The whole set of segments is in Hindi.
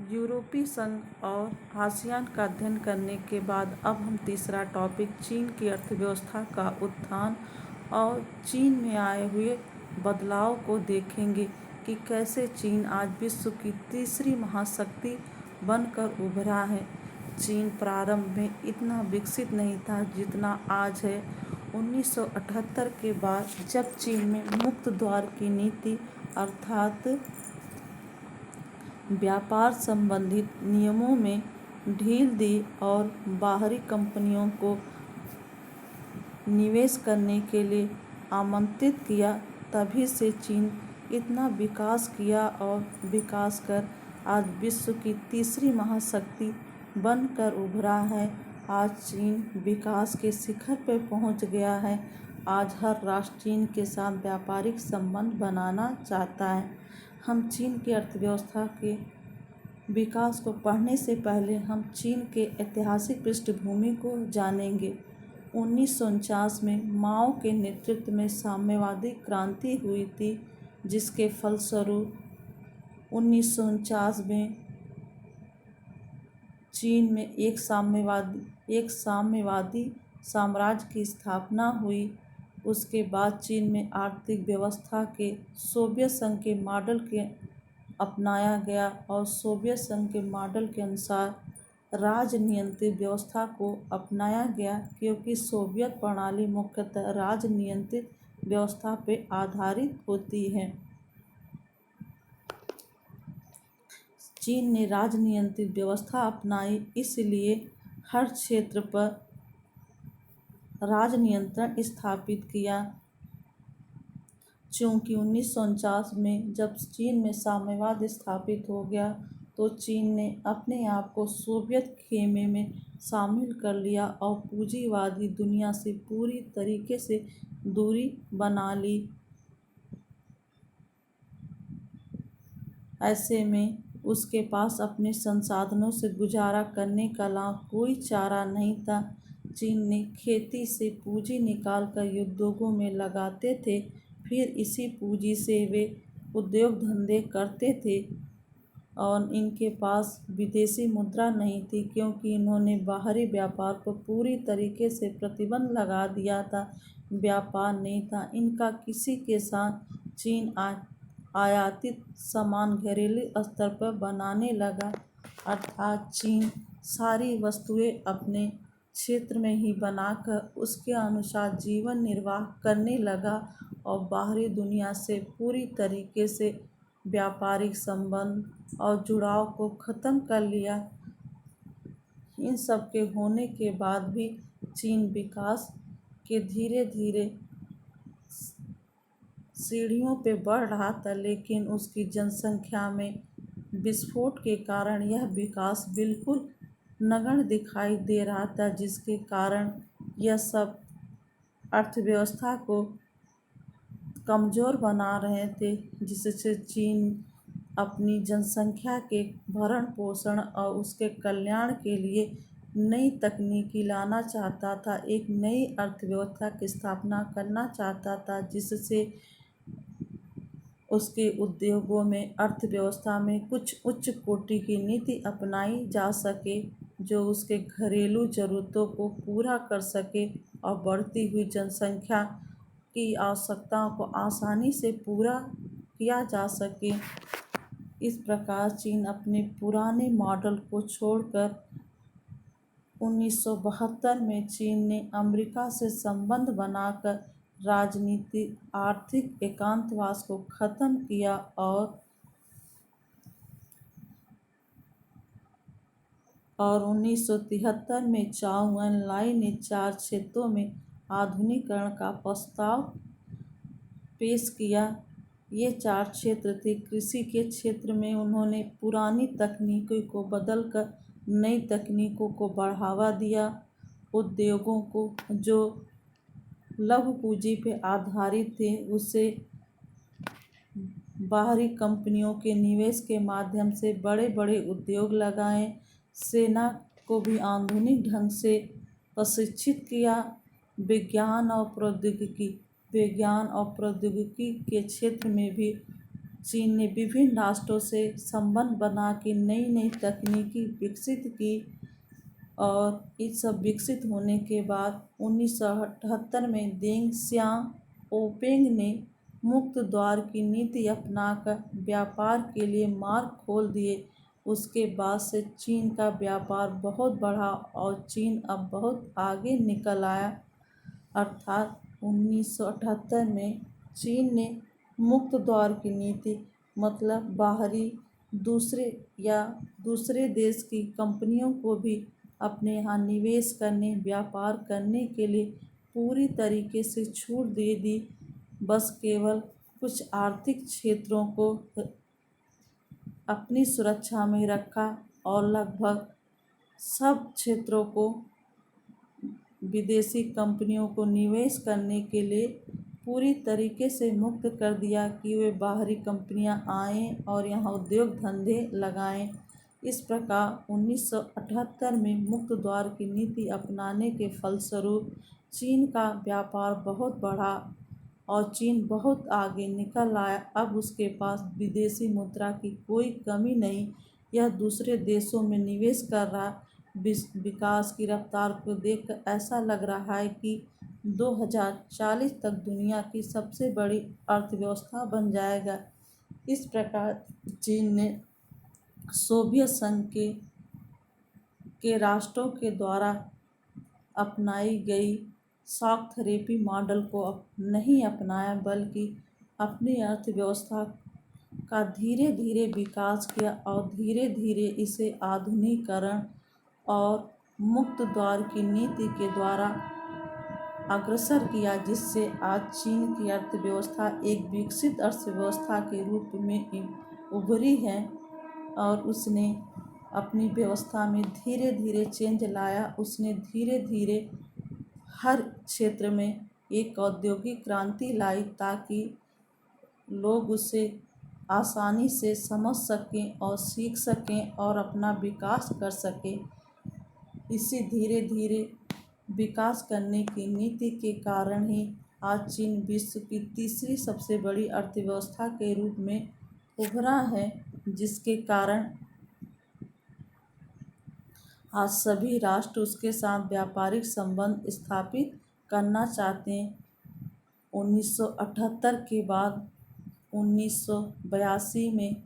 यूरोपीय संघ और आसियान का अध्ययन करने के बाद अब हम तीसरा टॉपिक चीन की अर्थव्यवस्था का उत्थान और चीन में आए हुए बदलाव को देखेंगे कि कैसे चीन आज विश्व की तीसरी महाशक्ति बनकर उभरा है। चीन प्रारंभ में इतना विकसित नहीं था जितना आज है। 1978 के बाद जब चीन में मुक्त द्वार की नीति अर्थात व्यापार संबंधित नियमों में ढील दी और बाहरी कंपनियों को निवेश करने के लिए आमंत्रित किया, तभी से चीन इतना विकास किया और विकास कर आज विश्व की तीसरी महाशक्ति बनकर उभरा है। आज चीन विकास के शिखर पर पहुंच गया है। आज हर राष्ट्र चीन के साथ व्यापारिक संबंध बनाना चाहता है। हम चीन की अर्थव्यवस्था के विकास को पढ़ने से पहले हम चीन के ऐतिहासिक पृष्ठभूमि को जानेंगे। 1949 में माओ के नेतृत्व में साम्यवादी क्रांति हुई थी, जिसके फलस्वरूप 1949 में चीन में एक साम्यवादी साम्राज्य की स्थापना हुई। उसके बाद चीन में आर्थिक व्यवस्था के सोवियत संघ के मॉडल के अपनाया गया और सोवियत संघ के मॉडल के अनुसार राजनियंत्रित व्यवस्था को अपनाया गया, क्योंकि सोवियत प्रणाली मुख्यतः राजनियंत्रित व्यवस्था पर आधारित होती है। चीन ने राजनियंत्रित व्यवस्था अपनाई, इसलिए हर क्षेत्र पर राजनियंत्रण स्थापित किया। चूँकि 1949 में जब चीन में साम्यवाद स्थापित हो गया, तो चीन ने अपने आप को सोवियत खेमे में शामिल कर लिया और पूंजीवादी दुनिया से पूरी तरीके से दूरी बना ली। ऐसे में उसके पास अपने संसाधनों से गुजारा करने का अलावा कोई चारा नहीं था। चीन ने खेती से पूंजी निकालकर उद्योगों में लगाते थे, फिर इसी पूंजी से वे उद्योग धंधे करते थे। और इनके पास विदेशी मुद्रा नहीं थी, क्योंकि इन्होंने बाहरी व्यापार पर पूरी तरीके से प्रतिबंध लगा दिया था। व्यापार नहीं था इनका किसी के साथ। चीन आयातित सामान घरेलू स्तर पर बनाने लगा, अर्थात चीन सारी वस्तुएं अपने क्षेत्र में ही बनाकर उसके अनुसार जीवन निर्वाह करने लगा और बाहरी दुनिया से पूरी तरीके से व्यापारिक संबंध और जुड़ाव को ख़त्म कर लिया। इन सब के होने के बाद भी चीन विकास के धीरे धीरे सीढ़ियों पे बढ़ रहा था, लेकिन उसकी जनसंख्या में विस्फोट के कारण यह विकास बिल्कुल नगण्य दिखाई दे रहा था, जिसके कारण यह सब अर्थव्यवस्था को कमज़ोर बना रहे थे, जिससे चीन अपनी जनसंख्या के भरण पोषण और उसके कल्याण के लिए नई तकनीकी लाना चाहता था। एक नई अर्थव्यवस्था की स्थापना करना चाहता था, जिससे उसके उद्योगों में अर्थव्यवस्था में कुछ उच्च कोटि की नीति अपनाई जा सके, जो उसके घरेलू ज़रूरतों को पूरा कर सके और बढ़ती हुई जनसंख्या की आवश्यकताओं को आसानी से पूरा किया जा सके। इस प्रकार चीन अपने पुराने मॉडल को छोड़कर 1972 में चीन ने अमेरिका से संबंध बनाकर राजनीतिक आर्थिक एकांतवास को ख़त्म किया और 1973 में चाउ एन लाई ने 4 क्षेत्रों में आधुनिकीकरण का प्रस्ताव पेश किया। ये 4 क्षेत्र थे। कृषि के क्षेत्र में उन्होंने पुरानी तकनीकों को बदलकर नई तकनीकों को बढ़ावा दिया। उद्योगों को जो लघु पूंजी पर आधारित थे, उसे बाहरी कंपनियों के निवेश के माध्यम से बड़े बड़े उद्योग लगाए। सेना को भी आधुनिक ढंग से प्रशिक्षित किया। विज्ञान और प्रौद्योगिकी के क्षेत्र में भी चीन ने विभिन्न राष्ट्रों से संबंध बना के नई नई तकनीकी विकसित की और ये सब विकसित होने के बाद 1978 में देंग सियाओपिंग ने मुक्त द्वार की नीति अपनाकर व्यापार के लिए मार्ग खोल दिए। उसके बाद से चीन का व्यापार बहुत बढ़ा और चीन अब बहुत आगे निकल आया। अर्थात 1978 में चीन ने मुक्त द्वार की नीति मतलब बाहरी दूसरे देश की कंपनियों को भी अपने यहाँ निवेश करने व्यापार करने के लिए पूरी तरीके से छूट दे दी। बस केवल कुछ आर्थिक क्षेत्रों को अपनी सुरक्षा में रखा और लगभग सब क्षेत्रों को विदेशी कंपनियों को निवेश करने के लिए पूरी तरीके से मुक्त कर दिया कि वे बाहरी कंपनियां आएं और यहां उद्योग धंधे लगाएं। इस प्रकार 1978 में मुक्त द्वार की नीति अपनाने के फलस्वरूप चीन का व्यापार बहुत बढ़ा और चीन बहुत आगे निकल आया। अब उसके पास विदेशी मुद्रा की कोई कमी नहीं। यह दूसरे देशों में निवेश कर रहा। विकास की रफ्तार को देखकर ऐसा लग रहा है कि 2040 तक दुनिया की सबसे बड़ी अर्थव्यवस्था बन जाएगा। इस प्रकार चीन ने सोवियत संघ के राष्ट्रों के द्वारा अपनाई गई शॉक थेरेपी मॉडल को नहीं अपनाया बल्कि अपनी अर्थव्यवस्था का धीरे धीरे विकास किया और धीरे धीरे इसे आधुनिकीकरण और मुक्त द्वार की नीति के द्वारा अग्रसर किया, जिससे आज चीन की अर्थव्यवस्था एक विकसित अर्थव्यवस्था के रूप में उभरी है। और उसने अपनी व्यवस्था में धीरे धीरे चेंज लाया। उसने धीरे धीरे हर क्षेत्र में एक औद्योगिक क्रांति लाई ताकि लोग उसे आसानी से समझ सकें और सीख सकें और अपना विकास कर सकें। इसी धीरे धीरे विकास करने की नीति के कारण ही आज चीन विश्व की तीसरी सबसे बड़ी अर्थव्यवस्था के रूप में उभरा है, जिसके कारण आज सभी राष्ट्र उसके साथ व्यापारिक संबंध स्थापित करना चाहते हैं। 1978 के बाद 1982 में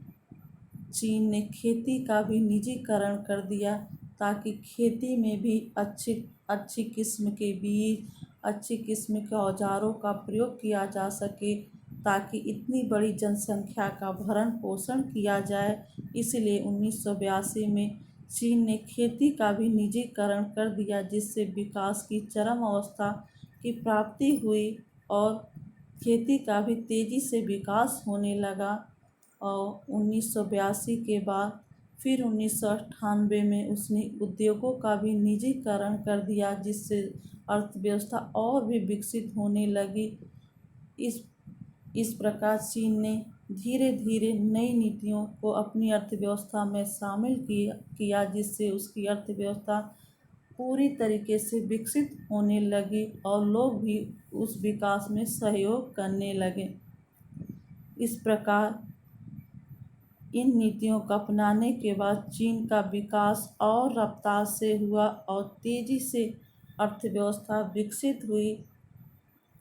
चीन ने खेती का भी निजीकरण कर दिया ताकि खेती में भी अच्छी किस्म के बीज, अच्छी किस्म के औजारों का प्रयोग किया जा सके ताकि इतनी बड़ी जनसंख्या का भरण पोषण किया जाए। इसलिए 1982 में चीन ने खेती का भी निजीकरण कर दिया, जिससे विकास की चरम अवस्था की प्राप्ति हुई और खेती का भी तेज़ी से विकास होने लगा। और 1982 के बाद फिर 1998 में उसने उद्योगों का भी निजीकरण कर दिया, जिससे अर्थव्यवस्था और भी विकसित होने लगी। इस प्रकार चीन ने धीरे धीरे नई नीतियों को अपनी अर्थव्यवस्था में शामिल किया, जिससे उसकी अर्थव्यवस्था पूरी तरीके से विकसित होने लगी और लोग भी उस विकास में सहयोग करने लगे। इस प्रकार इन नीतियों को अपनाने के बाद चीन का विकास और रफ्तार से हुआ और तेज़ी से अर्थव्यवस्था विकसित हुई।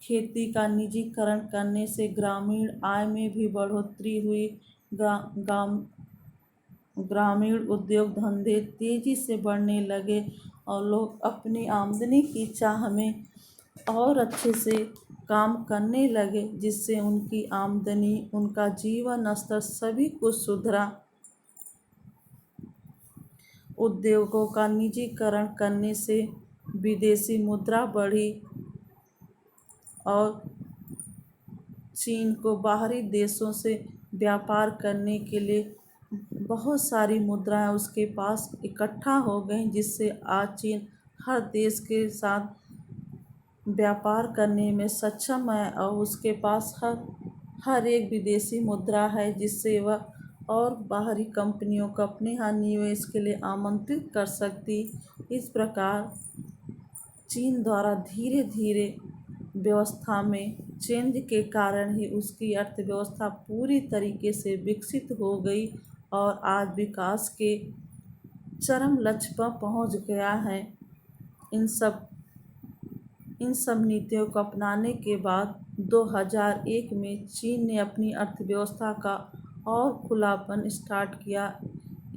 खेती का निजीकरण करने से ग्रामीण आय में भी बढ़ोतरी हुई। ग्रामीण उद्योग धंधे तेज़ी से बढ़ने लगे और लोग अपनी आमदनी की चाह में और अच्छे से काम करने लगे, जिससे उनकी आमदनी, उनका जीवन स्तर सभी कुछ सुधरा। उद्योगों का निजीकरण करने से विदेशी मुद्रा बढ़ी और चीन को बाहरी देशों से व्यापार करने के लिए बहुत सारी मुद्राएं उसके पास इकट्ठा हो गई, जिससे आज चीन हर देश के साथ व्यापार करने में सक्षम है और उसके पास हर एक विदेशी मुद्रा है, जिससे वह और बाहरी कंपनियों को अपने यहाँ निवेश के लिए आमंत्रित कर सकती। इस प्रकार चीन द्वारा धीरे धीरे व्यवस्था में चेंज के कारण ही उसकी अर्थव्यवस्था पूरी तरीके से विकसित हो गई और आज विकास के चरम लक्ष्य पर पहुंच गया है। इन सब नीतियों को अपनाने के बाद 2001 में चीन ने अपनी अर्थव्यवस्था का और खुलापन स्टार्ट किया।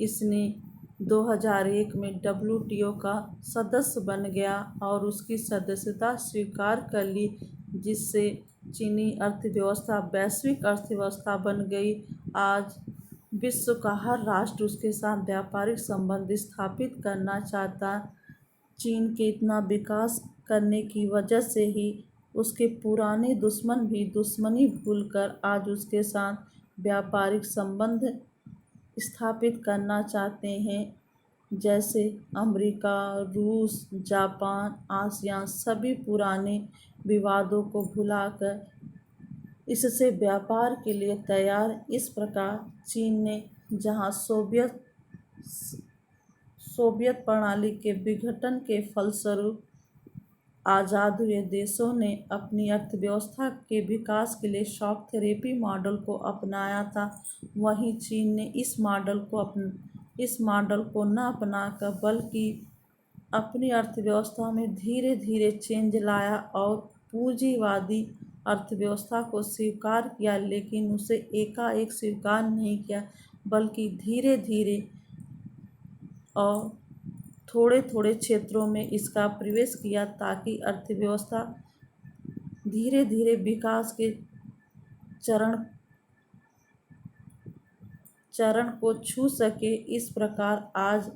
इसने 2001 में WTO का सदस्य बन गया और उसकी सदस्यता स्वीकार कर ली, जिससे चीनी अर्थव्यवस्था वैश्विक अर्थव्यवस्था बन गई। आज विश्व का हर राष्ट्र उसके साथ व्यापारिक संबंध स्थापित करना चाहता। चीन के इतना विकास करने की वजह से ही उसके पुराने दुश्मन भी दुश्मनी भूलकर आज उसके साथ व्यापारिक संबंध स्थापित करना चाहते हैं। जैसे अमेरिका, रूस, जापान, आसियान सभी पुराने विवादों को भुलाकर इससे व्यापार के लिए तैयार। इस प्रकार चीन ने जहां सोवियत प्रणाली के विघटन के फलस्वरूप आज़ाद हुए देशों ने अपनी अर्थव्यवस्था के विकास के लिए शॉक थेरेपी मॉडल को अपनाया था, वहीं चीन ने इस मॉडल को न अपनाकर बल्कि अपनी अर्थव्यवस्था में धीरे धीरे चेंज लाया और पूंजीवादी अर्थव्यवस्था को स्वीकार किया, लेकिन उसे एकाएक स्वीकार नहीं किया बल्कि धीरे धीरे और थोड़े थोड़े क्षेत्रों में इसका प्रवेश किया ताकि अर्थव्यवस्था धीरे धीरे विकास के चरण को छू सके। इस प्रकार आज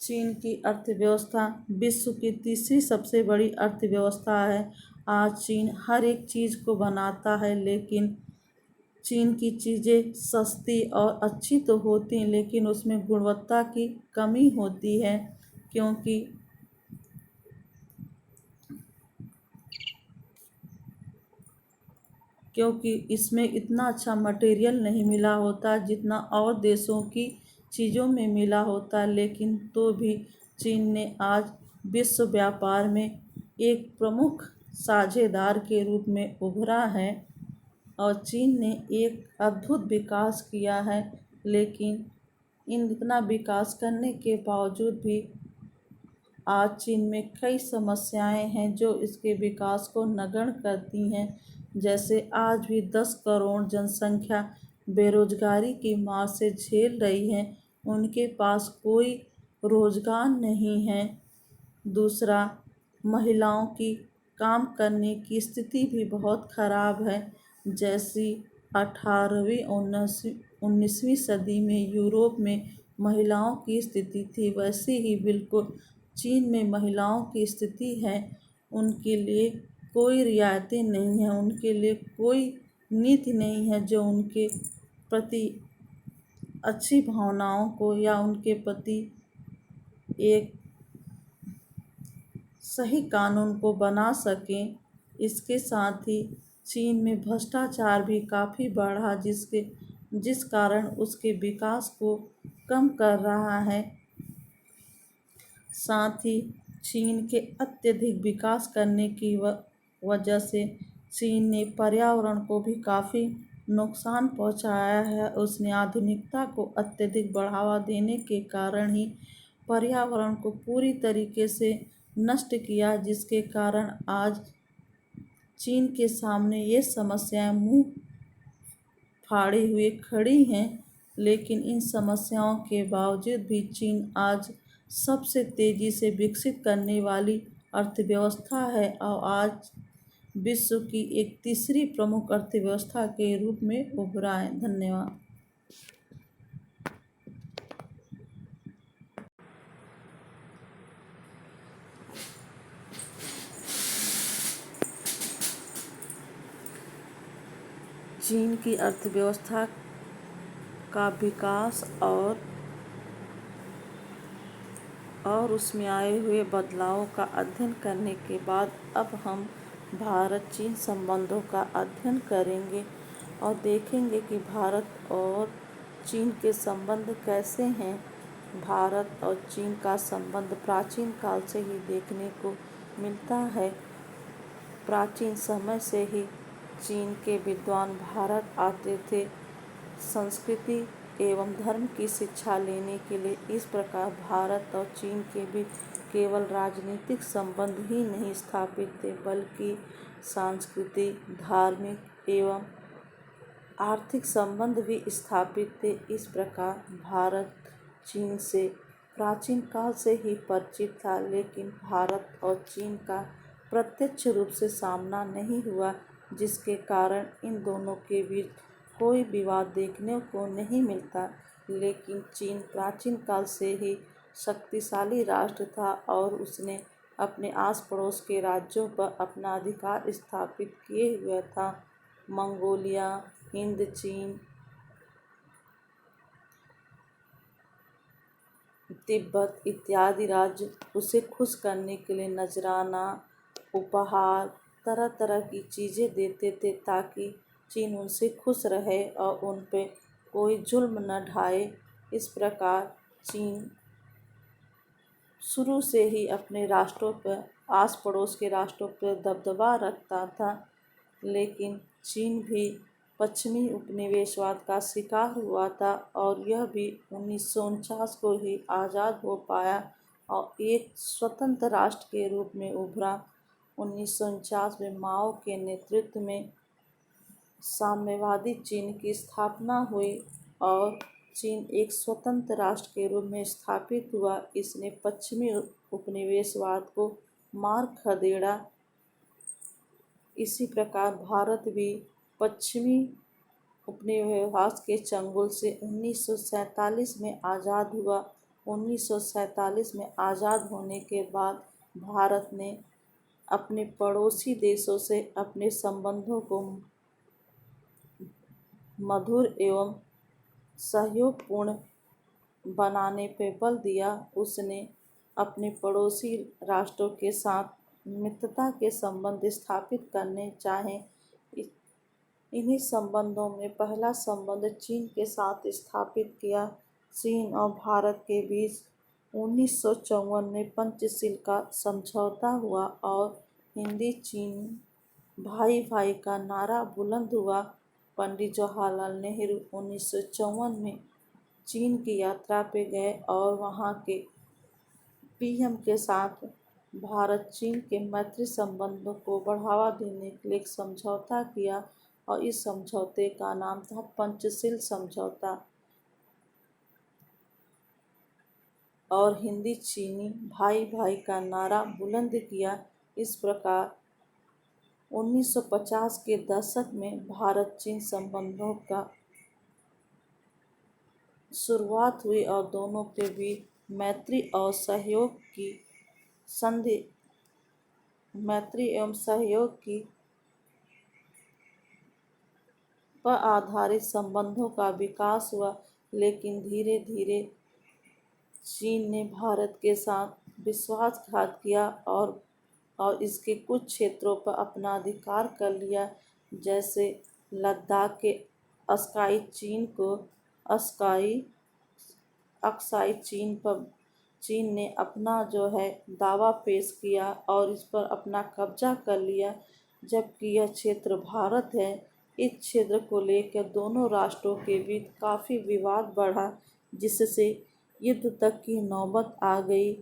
चीन की अर्थव्यवस्था विश्व की तीसरी सबसे बड़ी अर्थव्यवस्था है। आज चीन हर एक चीज़ को बनाता है, लेकिन चीन की चीज़ें सस्ती और अच्छी तो होती हैं, लेकिन उसमें गुणवत्ता की कमी होती है, क्योंकि इसमें इतना अच्छा मटेरियल नहीं मिला होता जितना और देशों की चीज़ों में मिला होता। लेकिन तो भी चीन ने आज विश्व व्यापार में एक प्रमुख साझेदार के रूप में उभरा है और चीन ने एक अद्भुत विकास किया है। लेकिन इतना विकास करने के बावजूद भी आज चीन में कई समस्याएं हैं जो इसके विकास को नगण्य करती हैं। जैसे आज भी 10 करोड़ जनसंख्या बेरोजगारी की मार से झेल रही है, उनके पास कोई रोजगार नहीं है। दूसरा, महिलाओं की काम करने की स्थिति भी बहुत खराब है। जैसी 18वीं 19वीं सदी में यूरोप में महिलाओं की स्थिति थी, वैसे ही बिल्कुल चीन में महिलाओं की स्थिति है। उनके लिए कोई रियायतें नहीं हैं, उनके लिए कोई नीति नहीं है जो उनके प्रति अच्छी भावनाओं को या उनके प्रति एक सही कानून को बना सकें। इसके साथ ही चीन में भ्रष्टाचार भी काफ़ी बढ़ा, जिस कारण उसके विकास को कम कर रहा है। साथ ही चीन के अत्यधिक विकास करने की वजह से चीन ने पर्यावरण को भी काफ़ी नुकसान पहुंचाया है। उसने आधुनिकता को अत्यधिक बढ़ावा देने के कारण ही पर्यावरण को पूरी तरीके से नष्ट किया, जिसके कारण आज चीन के सामने ये समस्याएं मुंह फाड़े हुए खड़ी हैं। लेकिन इन समस्याओं के बावजूद भी चीन आज सबसे तेज़ी से विकसित करने वाली अर्थव्यवस्था है और आज विश्व की एक तीसरी प्रमुख अर्थव्यवस्था के रूप में उभरा है। धन्यवाद। चीन की अर्थव्यवस्था का विकास और उसमें आए हुए बदलावों का अध्ययन करने के बाद अब हम भारत चीन संबंधों का अध्ययन करेंगे और देखेंगे कि भारत और चीन के संबंध कैसे हैं। भारत और चीन का संबंध प्राचीन काल से ही देखने को मिलता है। प्राचीन समय से ही चीन के विद्वान भारत आते थे संस्कृति एवं धर्म की शिक्षा लेने के लिए। इस प्रकार भारत और चीन के बीच केवल राजनीतिक संबंध ही नहीं स्थापित थे, बल्कि सांस्कृतिक, धार्मिक एवं आर्थिक संबंध भी स्थापित थे। इस प्रकार भारत चीन से प्राचीन काल से ही परिचित था, लेकिन भारत और चीन का प्रत्यक्ष रूप से सामना नहीं हुआ, जिसके कारण इन दोनों के बीच कोई विवाद देखने को नहीं मिलता। लेकिन चीन प्राचीन काल से ही शक्तिशाली राष्ट्र था और उसने अपने आस पड़ोस के राज्यों पर अपना अधिकार स्थापित किए हुए था। मंगोलिया, हिंद चीन, तिब्बत इत्यादि राज्य उसे खुश करने के लिए नजराना, उपहार, तरह तरह की चीज़ें देते थे ताकि चीन उनसे खुश रहे और उन पे कोई जुल्म न ढाए। इस प्रकार चीन शुरू से ही अपने राष्ट्रों पर, आस पड़ोस के राष्ट्रों पर दबदबा रखता था। लेकिन चीन भी पश्चिमी उपनिवेशवाद का शिकार हुआ था और यह भी 1949 को ही आज़ाद हो पाया और एक स्वतंत्र राष्ट्र के रूप में उभरा। 1949 में माओ के नेतृत्व में साम्यवादी चीन की स्थापना हुई और चीन एक स्वतंत्र राष्ट्र के रूप में स्थापित हुआ। इसने पश्चिमी उपनिवेशवाद को मार खदेड़ा। इसी प्रकार भारत भी पश्चिमी उपनिवेशवाद के चंगुल से 1947 में आज़ाद हुआ। 1947 में आज़ाद होने के बाद भारत ने अपने पड़ोसी देशों से अपने संबंधों को मधुर एवं सहयोगपूर्ण बनाने पर बल दिया। उसने अपने पड़ोसी राष्ट्रों के साथ मित्रता के संबंध स्थापित करने चाहे। इन्हीं संबंधों में पहला संबंध चीन के साथ स्थापित किया। चीन और भारत के बीच 1954 में पंचशील का समझौता हुआ और हिंदी चीन भाई भाई का नारा बुलंद हुआ। पंडित जवाहरलाल नेहरू 1954 में चीन की यात्रा पे गए और वहाँ के पीएम के साथ भारत चीन के मैत्री संबंधों को बढ़ावा देने के लिए एक समझौता किया और इस समझौते का नाम था पंचशील समझौता। और हिंदी चीनी भाई भाई का नारा बुलंद किया। इस प्रकार 1950 के दशक में भारत चीन संबंधों का शुरुआत हुई और दोनों के बीच मैत्री एवं सहयोग की पर आधारित संबंधों का विकास हुआ। लेकिन धीरे धीरे चीन ने भारत के साथ विश्वासघात किया और इसके कुछ क्षेत्रों पर अपना अधिकार कर लिया, जैसे लद्दाख के अक्साई चीन ने अपना दावा पेश किया और इस पर अपना कब्जा कर लिया, जबकि यह क्षेत्र भारत है। इस क्षेत्र को लेकर दोनों राष्ट्रों के बीच काफ़ी विवाद बढ़ा, जिससे युद्ध तक की नौबत आ गई।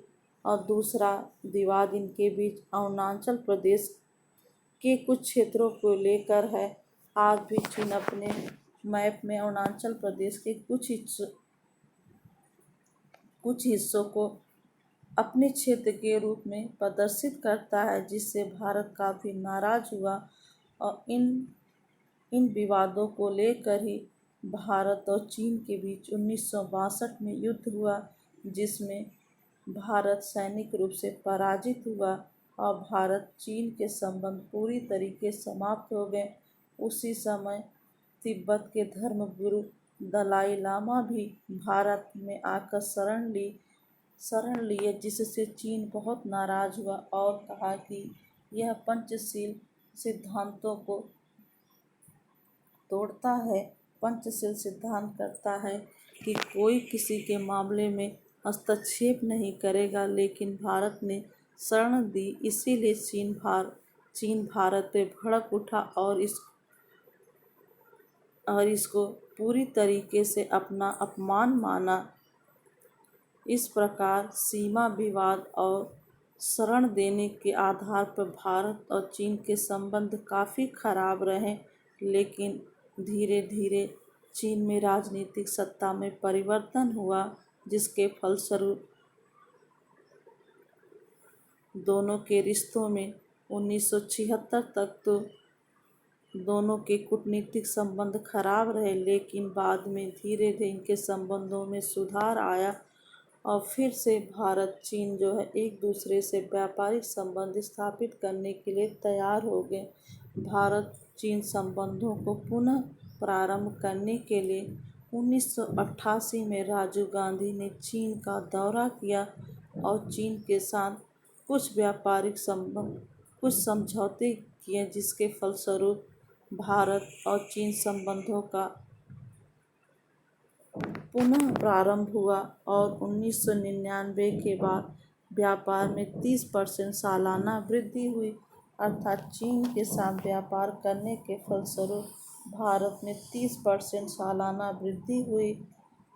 और दूसरा विवाद इनके बीच अरुणाचल प्रदेश के कुछ क्षेत्रों को लेकर है। आज भी चीन अपने मैप में अरुणाचल प्रदेश के कुछ हिस्सों को अपने क्षेत्र के रूप में प्रदर्शित करता है, जिससे भारत काफ़ी नाराज हुआ और इन विवादों को लेकर ही भारत और चीन के बीच 1962 में युद्ध हुआ, जिसमें भारत सैनिक रूप से पराजित हुआ और भारत चीन के संबंध पूरी तरीके समाप्त हो गए। उसी समय तिब्बत के धर्मगुरु दलाई लामा भी भारत में आकर शरण लिए, जिससे चीन बहुत नाराज हुआ और कहा कि यह पंचशील सिद्धांतों को तोड़ता है। पंचशील सिद्धांत करता है कि कोई किसी के मामले में हस्तक्षेप नहीं करेगा, लेकिन भारत ने शरण दी, इसीलिए चीन चीन भारत पे भड़क उठा और इसको पूरी तरीके से अपना अपमान माना। इस प्रकार सीमा विवाद और शरण देने के आधार पर भारत और चीन के संबंध काफ़ी खराब रहे, लेकिन धीरे धीरे चीन में राजनीतिक सत्ता में परिवर्तन हुआ, जिसके फलस्वरूप दोनों के रिश्तों में 1976 तक तो दोनों के कूटनीतिक संबंध खराब रहे, लेकिन बाद में धीरे धीरे इनके संबंधों में सुधार आया और फिर से भारत चीन जो है एक दूसरे से व्यापारिक संबंध स्थापित करने के लिए तैयार हो गए। भारत चीन संबंधों को पुनः प्रारंभ करने के लिए 1988 में राजीव गांधी ने चीन का दौरा किया और चीन के साथ कुछ व्यापारिक संबंध कुछ समझौते किए, जिसके फलस्वरूप भारत और चीन संबंधों का पुनः प्रारंभ हुआ और 1999 के बाद व्यापार में 30% सालाना वृद्धि हुई। अर्थात चीन के साथ व्यापार करने के फलस्वरूप भारत में 30% सालाना वृद्धि हुई,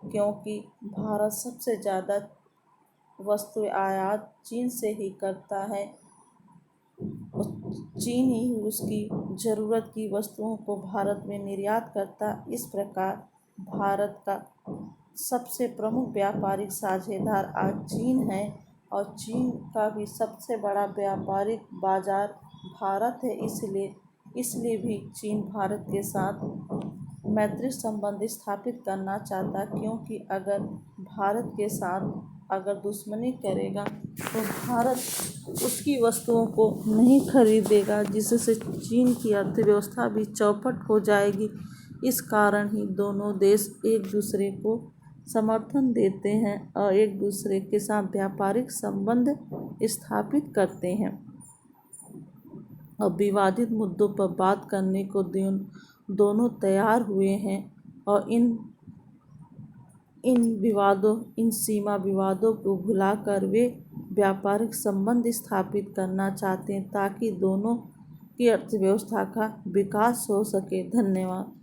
क्योंकि भारत सबसे ज़्यादा वस्तु आयात चीन से ही करता है। चीन ही उसकी ज़रूरत की वस्तुओं को भारत में निर्यात करता। इस प्रकार भारत का सबसे प्रमुख व्यापारिक साझेदार आज चीन है और चीन का भी सबसे बड़ा व्यापारिक बाजार भारत है। इसलिए भी चीन भारत के साथ मैत्री संबंध स्थापित करना चाहता, क्योंकि अगर भारत के साथ अगर दुश्मनी करेगा तो भारत उसकी वस्तुओं को नहीं खरीदेगा, जिससे चीन की अर्थव्यवस्था भी चौपट हो जाएगी। इस कारण ही दोनों देश एक दूसरे को समर्थन देते हैं और एक दूसरे के साथ व्यापारिक संबंध स्थापित करते हैं और विवादित मुद्दों पर बात करने को दोनों तैयार हुए हैं और इन सीमा विवादों को भुलाकर वे व्यापारिक संबंध स्थापित करना चाहते हैं, ताकि दोनों की अर्थव्यवस्था का विकास हो सके। धन्यवाद।